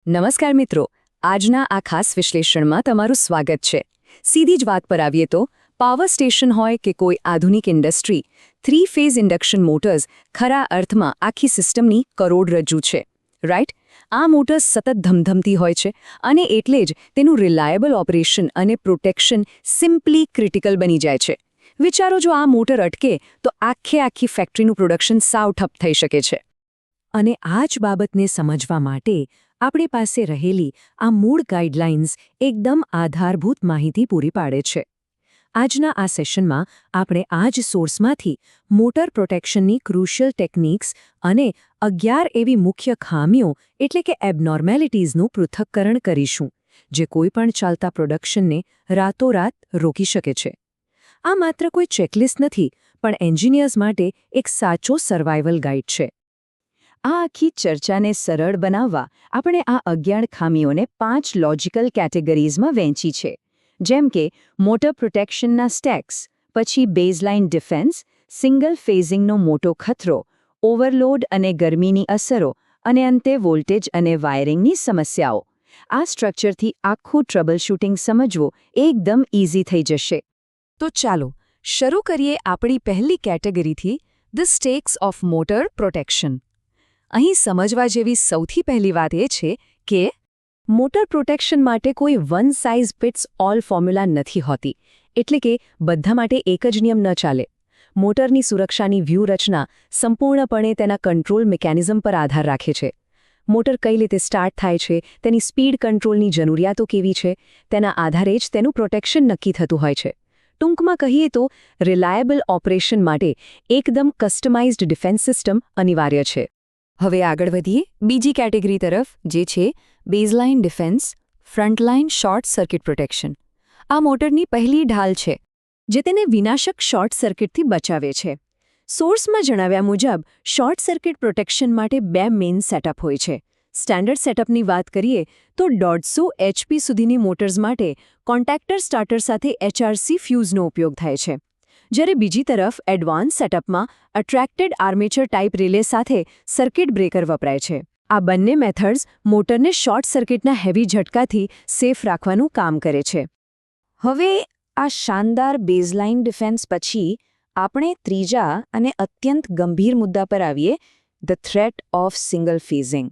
નમસ્કાર મિત્રો, આજના આ ખાસ વિશ્લેષણમાં તમારું સ્વાગત છે. સીધી જ વાત પર આવીએ તો પાવર સ્ટેશન હોય કે કોઈ આધુનિક ઇન્ડસ્ટ્રી, 3 ફેઝ ઇન્ડક્શન મોટર્સ ખરા અર્થમાં આખી સિસ્ટમની કરોડરજ્જુ છે, રાઈટ? આ મોટર્સ સતત ધમધમતી હોય છે અને એટલે જ તેનું રિલાયબલ ઓપરેશન અને પ્રોટેક્શન સિમ્પલી ક્રિટિકલ બની જાય છે. વિચારો, જો આ મોટર અટકે તો આખી ફેક્ટરીનું પ્રોડક્શન સાવ ઠપ થઈ શકે છે. અને આ જ બાબતને સમજવા માટે આપણી પાસે રહેલી આ મૂળ ગાઈડલાઇન્સ એકદમ આધારભૂત માહિતી પૂરી પાડે છે. આજના આ સેશનમાં આપણે આ જ સોર્સમાંથી મોટર પ્રોટેક્શનની ક્રુશિયલ ટેકનિક્સ અને 11 એવી મુખ્ય ખામીઓ એટલે કે એબનોર્મેલિટીઝનું પૃથક્કરણ કરીશું, જે કોઈપણ ચાલતા પ્રોડક્શનને રાતોરાત રોકી શકે છે. આ માત્ર કોઈ ચેકલિસ્ટ નથી, પણ એન્જિનિયર્સ માટે એક સાચો સર્વાઇવલ ગાઈડ છે. આ આખી ચર્ચાને સરળ બનાવવા આપણે આ 11 ખામીઓને 5 લોજિકલ કેટેગરીઝમાં વહેંચી છે, જેમ કે મોટર પ્રોટેક્શનના સ્ટેક્સ, પછી બેઝલાઇન ડિફેન્સ, સિંગલ ફેઝિંગનો મોટો ખતરો, ઓવરલોડ અને ગરમીની અસરો, અને અંતે વોલ્ટેજ અને વાયરિંગની સમસ્યાઓ. આ સ્ટ્રક્ચરથી આખું ટ્રબલશૂટિંગ સમજવું એકદમ ઇઝી થઈ જશે. તો ચાલો શરૂ કરીએ આપણી પહેલી કેટેગરીથી, the stakes of motor protection. અહીં સમજવા જેવી સૌથી પહેલી વાત એ છે કે મોટર પ્રોટેક્શન માટે કોઈ one size fits all formula નથી હોતી, એટલે કે બધા માટે એક જ નિયમ ન ચાલે. મોટરની સુરક્ષાની વ્યૂહરચના સંપૂર્ણપણે તેના કંટ્રોલ મિકેનિઝમ પર આધાર રાખે છે. મોટર કઈ રીતે સ્ટાર્ટ થાય છે, તેની સ્પીડ કંટ્રોલની જરૂરિયાતો કેવી છે, તેના આધારે જ તેનું પ્રોટેક્શન નક્કી થતું હોય છે. ટૂંકમાં કહીએ તો રિલાયબલ ઓપરેશન માટે એકદમ કસ્ટમાઇઝ્ડ ડિફેન્સ સિસ્ટમ અનિવાર્ય છે. હવે આગળ વધીએ બીજી કેટેગરી તરફ, જે છે baseline defence, frontline short circuit protection. આ મોટરની પહેલી ઢાલ છે, જે તેને વિનાશક શોર્ટ સર્કિટથી બચાવે છે. સોર્સમાં જણાવ્યા મુજબ શોર્ટ સર્કિટ પ્રોટેક્શન માટે 2 મેઇન સેટઅપ હોય છે. સ્ટેન્ડર્ડ સેટઅપની વાત કરીએ તો 150 HP સુધીની મોટર્સ માટે કોન્ટેક્ટર સ્ટાર્ટર સાથે HRC ફ્યુઝનો ઉપયોગ થાય છે. જ્યારે બીજી તરફ એડવાન્સ સેટઅપમાં અટ્રેક્ટેડ આર્મેચર ટાઈપ રિલે સાથે સર્કિટ બ્રેકર વપરાય છે. આ બંને મેથડ્સ મોટરને શોર્ટ સર્કિટના હેવી ઝટકાથી સેફ રાખવાનું કામ કરે છે. હવે આ શાનદાર બેઝલાઇન ડિફેન્સ પછી આપણે ત્રીજા અને અત્યંત ગંભીર મુદ્દા પર આવીએ, the threat of single phasing.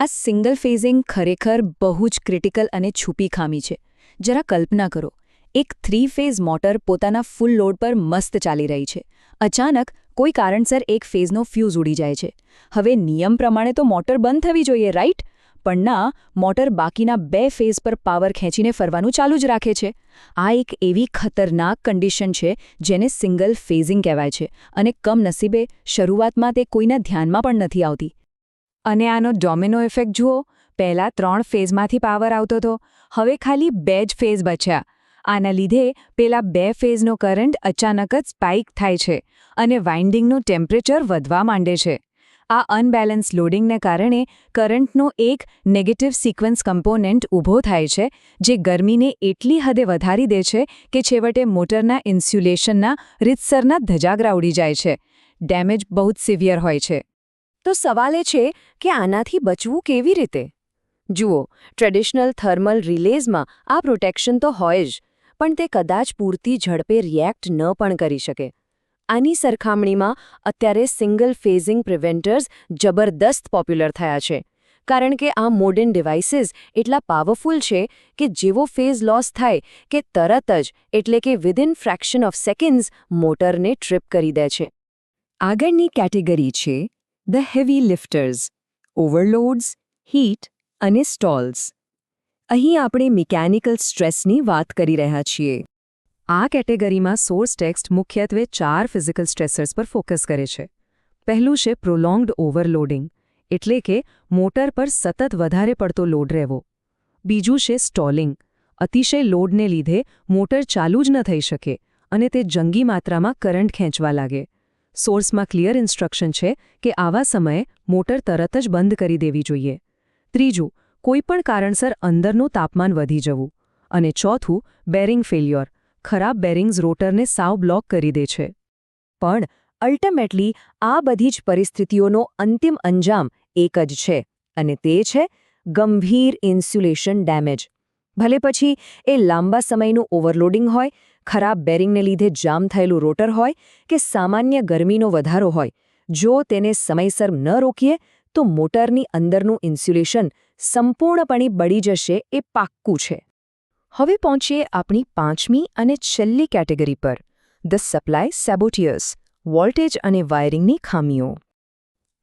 આ સિંગલ ફેઝિંગ ખરેખર બહુ જ ક્રિટિકલ અને છુપી ખામી છે. જરા કલ્પના કરો, એક 3 ફેઝ મોટર પોતાના ફૂલ લોડ પર મસ્ત ચાલી રહી છે. અચાનક કોઈ કારણસર એક ફેઝનો ફ્યુઝ ઉડી જાય છે. હવે નિયમ પ્રમાણે તો મોટર બંધ થવી જોઈએ, રાઈટ? પણ ના, મોટર બાકીના 2 ફેઝ પર પાવર ખેંચીને ફરવાનું ચાલુ જ રાખે છે. આ એક એવી ખતરનાક કન્ડિશન છે જેને સિંગલ ફેઝિંગ કહેવાય છે, અને કમનસીબે શરૂઆતમાં તે કોઈના ધ્યાનમાં પણ નથી આવતી. અને આનો ડોમિનો ઇફેક્ટ જુઓ. પહેલા 3 ફેઝમાંથી પાવર આવતો હતો, હવે ખાલી 2 જ ફેઝ બચ્યા. આના લીધે પેલા 2 ફેઝનો કરંટ અચાનક જ સ્પાઇક થાય છે અને વાઇન્ડિંગનું ટેમ્પરેચર વધવા માંડે છે. આ અનબેલેન્સ લોડિંગને કારણે કરંટનો એક નેગેટિવ સિક્વન્સ કમ્પોનેન્ટ ઊભો થાય છે, જે ગરમીને એટલી હદે વધારી દે છે કે છેવટે મોટરના ઇન્સ્યુલેશનના રીતસરના ધજાગરા ઉડી જાય છે. ડેમેજ બહુ જ સિવિયર હોય છે. તો સવાલ એ છે કે આનાથી બચવું કેવી રીતે? જુઓ, ટ્રેડિશનલ થર્મલ રિલેઝમાં આ પ્રોટેક્શન તો હોય જ, પણ તે કદાચ પૂરતી ઝડપે રિએક્ટ ન પણ કરી શકે. આની સરખામણીમાં અત્યારે સિંગલ ફેઝિંગ પ્રિવેન્ટર્સ જબરદસ્ત પોપ્યુલર થયા છે, કારણ કે આ મોડર્ન ડિવાઇસીસ એટલા પાવરફુલ છે કે જેવો ફેઝ લોસ થાય કે તરત જ, એટલે કે વિધિન ફ્રેક્શન ઓફ સેકન્ડ્સ, મોટરને ટ્રિપ કરી દે છે. આગળની કેટેગરી છે the heavy lifters, overloads, heat અને સ્ટોલ્સ. અહીં આપણે મિકેનિકલ સ્ટ્રેસની વાત કરી રહ્યા છીએ. આ કેટેગરીમાં સોર્સ ટેક્સ્ટ મુખ્યત્વે 4 ફિઝિકલ સ્ટ્રેસર્સ પર ફોકસ કરે છે. પહેલું છે પ્રોલોંગ્ડ ઓવરલોડિંગ, એટલે કે મોટર પર સતત વધારે પડતો લોડ રહેવો. બીજું છે સ્ટોલિંગ. અતિશય લોડને લીધે મોટર ચાલુ જ ન થઈ શકે અને તે જંગી માત્રામાં કરંટ ખેંચવા લાગે. સોર્સમાં ક્લિયર ઇન્સ્ટ્રક્શન છે કે આવા સમયે મોટર તરત જ બંધ કરી દેવી જોઈએ. ત્રીજું, કોઈપણ કારણસર અંદરનું તાપમાન વધી જવું. અને ચોથું, બેરિંગ ફેલ્યોર. ખરાબ બેરિંગ્સ રોટરને સાવ બ્લોક કરી દે છે. પણ અલ્ટિમેટલી આ બધી જ પરિસ્થિતિઓનો અંતિમ અંજામ એક જ છે, અને તે છે ગંભીર ઇન્સ્યુલેશન ડેમેજ. ભલે પછી એ લાંબા સમયનું ઓવરલોડિંગ હોય, ખરાબ બેરિંગને લીધે જામ થયેલું રોટર હોય કે સામાન્ય ગરમીનો વધારો હોય, જો તેને સમયસર ન રોકીએ તો મોટરની અંદરનું ઇન્સ્યુલેશન સંપૂર્ણપણે બળી જશે એ પાક્કું છે. હવે પહોંચીએ આપણી પાંચમી અને છેલ્લી કેટેગરી પર, ધ સપ્લાય સેબોટિયર્સ, વોલ્ટેજ અને વાયરિંગની ખામીઓ.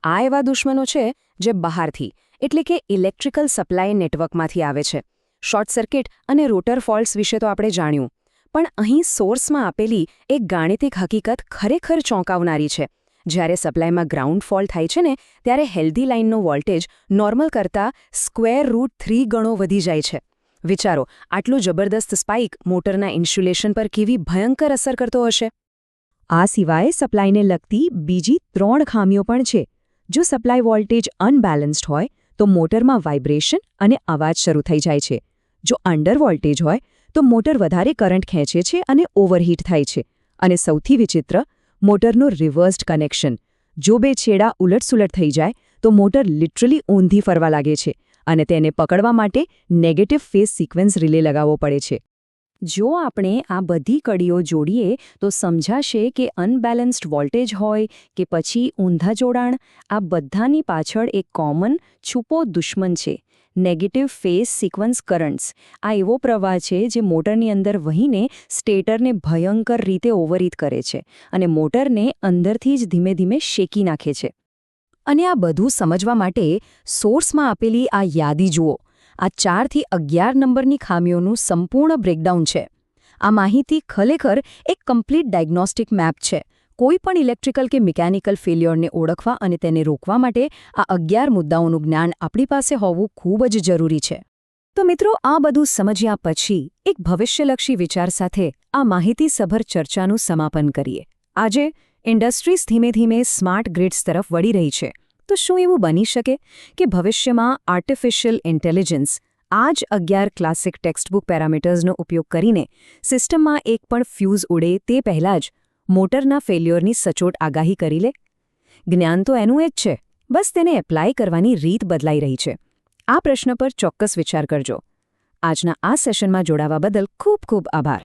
આ એવા દુશ્મનો છે જે બહારથી એટલે કે ઇલેક્ટ્રિકલ સપ્લાય નેટવર્કમાંથી આવે છે. શોર્ટ સર્કિટ અને રોટર ફોલ્ટ્સ વિશે તો આપણે જાણ્યું, પણ અહીં સોર્સમાં આપેલી એક ગાણિતિક હકીકત ખરેખર ચોંકાવનારી છે. જ્યારે સપ્લાયમાં ગ્રાઉન્ડ ફોલ્ટ થાય છે ને, ત્યારે હેલ્ધી લાઇનનો વોલ્ટેજ નોર્મલ કરતાં √3 ગણો વધી જાય છે. વિચારો, આટલું જબરદસ્ત સ્પાઇક મોટરના ઇન્સ્યુલેશન પર કેવી ભયંકર અસર કરતો હશે. આ સિવાય સપ્લાયને લગતી બીજી 3 ખામીઓ પણ છે. જો સપ્લાય વોલ્ટેજ અનબેલેન્સ્ડ હોય તો મોટરમાં વાઇબ્રેશન અને અવાજ શરૂ થઈ જાય છે. જો અંડર વોલ્ટેજ હોય તો મોટર વધારે કરંટ ખેંચે છે અને ઓવરહીટ થાય છે. અને સૌથી વિચિત્ર, મોટરનું રિવર્સ્ડ કનેક્શન. જો બે છેડા ઉલટસુલટ થઈ જાય તો મોટર લિટરલી ઊંધી ફરવા લાગે છે અને તેને પકડવા માટે નેગેટિવ ફેઝ સિક્વન્સ રિલે લગાવવો પડે છે. જો આપણે આ બધી કડીઓ જોડીએ તો સમજાશે કે અનબેલેન્સ્ડ વોલ્ટેજ હોય કે પછી ઊંધા જોડાણ, આ બધાની પાછળ એક કોમન છુપો દુશ્મન છે: નેગેટિવ ફેઝ સિક્વન્સ કરન્ટ્સ. આ એવો પ્રવાહ છે જે મોટરની અંદર વહીને સ્ટેટરને ભયંકર રીતે ઓવરહીટ કરે છે અને મોટરને અંદરથી જ ધીમે ધીમે શેકી નાખે છે. અને આ બધું સમજવા માટે સોર્સમાં આપેલી આ યાદી જુઓ. આ 4 થી 11 નંબરની ખામીઓનું સંપૂર્ણ બ્રેકડાઉન છે. આ માહિતી ખરેખર એક કમ્પ્લીટ ડાયગ્નોસ્ટિક મેપ છે. કોઈ પણ ઇલેક્ટ્રિકલ કે મિકેનિકલ ફેલ્યોરને ઓળખવા અને તેને રોકવા માટે આ 11 મુદ્દાઓનું જ્ઞાન આપણી પાસે હોવું ખૂબ જ જરૂરી છે. તો મિત્રો, આ બધું સમજ્યા પછી એક ભવિષ્યલક્ષી વિચાર સાથે આ માહિતીસભર ચર્ચાનું સમાપન કરીએ. આજે ઇન્ડસ્ટ્રીઝ ધીમે ધીમે સ્માર્ટ ગ્રીડ્સ તરફ વળી રહી છે. તો શું એવું બની શકે કે ભવિષ્યમાં આર્ટિફિશિયલ ઇન્ટેલિજન્સ આ જ 11 ક્લાસિક ટેક્સ્ટબુક પેરામીટર્સનો ઉપયોગ કરીને સિસ્ટમમાં એક પણ ફ્યુઝ ઉડે તે પહેલાં જ મોટરના ફેલ્યોરની સચોટ આગાહી કરી લે? જ્ઞાન તો એનું જ છે, બસ તેને એપ્લાય કરવાની રીત બદલાઈ રહી છે. આ પ્રશ્ન પર ચોક્કસ વિચાર કરજો. આજના આ સેશનમાં જોડાવા બદલ ખૂબ ખૂબ આભાર.